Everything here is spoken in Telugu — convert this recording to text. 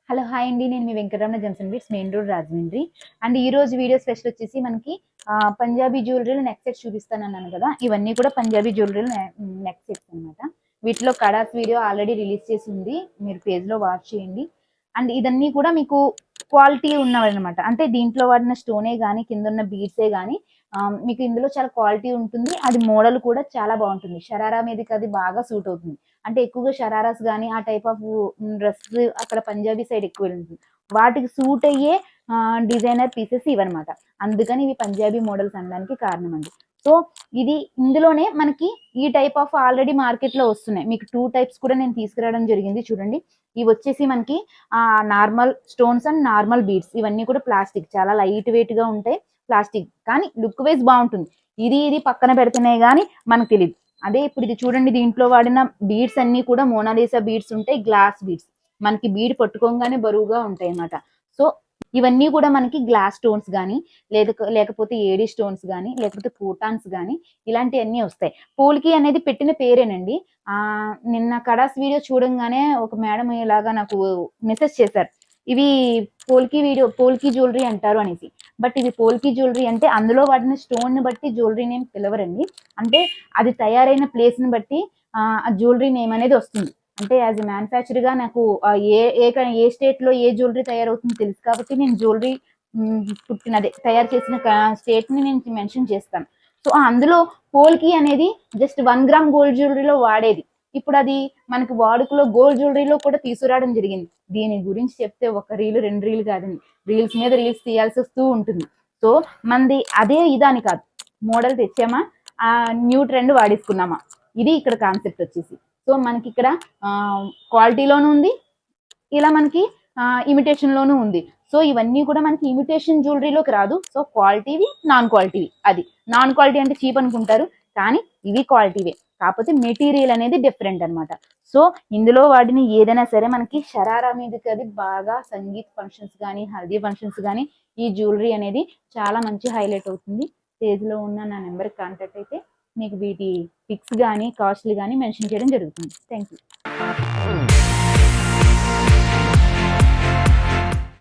హలో హాయ్ అండి. నేను మీ Venkataramana junction beads main road Rajahmundry. And ఈ రోజు వీడియో స్పెషల్ వచ్చేసి మనకి పంజాబీ జ్యువెలరీలో నెక్ సెట్స్ చూపిస్తానన్నాను కదా, ఇవన్నీ కూడా పంజాబీ జ్యువెలరీలో నెక్ సెట్స్ అనమాట. వీటిలో కడాస్ వీడియో ఆల్రెడీ రిలీజ్ చేసి ఉంది, మీరు పేజ్లో వాచ్ చేయండి. అండ్ ఇదన్నీ కూడా మీకు క్వాలిటీ ఉన్నవన్నమాట. అంటే దీంట్లో వాడిన స్టోనే కానీ కింద ఉన్న బీడ్సే కానీ మీకు ఇందులో చాలా క్వాలిటీ ఉంటుంది. అది మోడల్ కూడా చాలా బాగుంటుంది. షరారా మీదకి అది బాగా సూట్ అవుతుంది. అంటే ఎక్కువగా షరారాస్ కానీ ఆ టైప్ ఆఫ్ డ్రెస్ అక్కడ పంజాబీ సైడ్ ఎక్కువ వెళ్తుంది. వాటికి సూట్ అయ్యే డిజైనర్ పీసెస్ ఇవన్నమాట. అందుకని ఇవి పంజాబీ మోడల్స్ అనడానికి కారణం అండి. సో ఇది ఇందులోనే మనకి ఈ టైప్ ఆఫ్ ఆల్రెడీ మార్కెట్ లో వస్తున్నాయి. మీకు 2 టైప్స్ కూడా నేను తీసుకురావడం జరిగింది. చూడండి, ఇవి వచ్చేసి మనకి normal stones and normal beads. ఇవన్నీ కూడా ప్లాస్టిక్, చాలా లైట్ వెయిట్ గా ఉంటాయి. ప్లాస్టిక్ కానీ లుక్ వైజ్ బాగుంటుంది. ఇది పక్కన పెడుతున్నాయి కానీ మనకు తెలియదు. అదే ఇప్పుడు ఇది చూడండి, దీంట్లో వాడిన బీడ్స్ అన్ని కూడా మోనాలిసా బీడ్స్ ఉంటాయి, గ్లాస్ బీడ్స్. మనకి బీడ్ పట్టుకోగానే బరువుగా ఉంటాయి అన్నమాట. సో ఇవన్నీ కూడా మనకి గ్లాస్ స్టోన్స్ కానీ లేకపోతే ఏడీ స్టోన్స్ కానీ లేకపోతే పూటాన్స్ కానీ ఇలాంటివన్నీ వస్తాయి. పోల్కి అనేది పెట్టిన పేరేనండి. నిన్న కడాస్ వీడియో చూడంగానే ఒక మేడం ఇలాగా నాకు మెసేజ్ చేశారు, ఇవి పోల్కి జ్యువెలరీ అంటారు అనేసి. బట్ ఇది పోల్కి జ్యువెలరీ అంటే అందులో వాడిన స్టోన్ ని బట్టి జ్యువెలరీ నేమ్ పిలవరండి. అంటే అది తయారైన ప్లేస్ ని బట్టి ఆ జ్యువెలరీ నేమ్ అనేది వస్తుంది. అంటే యాజ్ మ్యానుఫ్యాక్చర్ గా నాకు ఏ స్టేట్ లో ఏ జ్యువెలరీ తయారవుతుందో తెలుసు కాబట్టి నేను జ్యువెలరీ పుట్టినదే తయారు చేసిన స్టేట్ ని నేను మెన్షన్ చేస్తాను. సో అందులో పోల్కి అనేది జస్ట్ 1 గ్రామ్ గోల్డ్ జ్యువెలరీలో వాడేది. ఇప్పుడు అది మనకి వాడుకలో గోల్డ్ జ్యువెలరీలో కూడా తీసుకురావడం జరిగింది. దీని గురించి చెప్తే ఒక రీల్ 2 రీల్ కాదండి, రీల్స్ మీద రీల్స్ తీయాల్సి వస్తూ ఉంటుంది. సో మనది అదే ఇదాని కాదు, మోడల్ తెచ్చామా న్యూ ట్రెండ్ వాడేసుకున్నామా, ఇది ఇక్కడ కాన్సెప్ట్ వచ్చేసి. సో మనకి ఇక్కడ క్వాలిటీలోనూ ఉంది, ఇలా మనకి ఇమిటేషన్ లోనూ ఉంది. సో ఇవన్నీ కూడా మనకి ఇమిటేషన్ జ్యువెలరీలోకి రాదు. సో క్వాలిటీవి నాన్ క్వాలిటీవి. అది నాన్ క్వాలిటీ అంటే చీప్ అనుకుంటారు, కానీ ఇవి క్వాలిటీవే, కాకపోతే మెటీరియల్ అనేది డిఫరెంట్ అనమాట. సో ఇందులో వాడిని ఏదైనా సరే మనకి షరారా మీదకి అది బాగా సంగీత్ ఫంక్షన్స్ కానీ హల్దీ ఫంక్షన్స్ కానీ ఈ జ్యువెలరీ అనేది చాలా మంచి హైలైట్ అవుతుంది. పేజ్లో ఉన్న నా నెంబర్కి కాంటాక్ట్ అయితే మీకు వీటి పిక్స్ కానీ కాస్ట్లు కానీ మెన్షన్ చేయడం జరుగుతుంది. Thank you.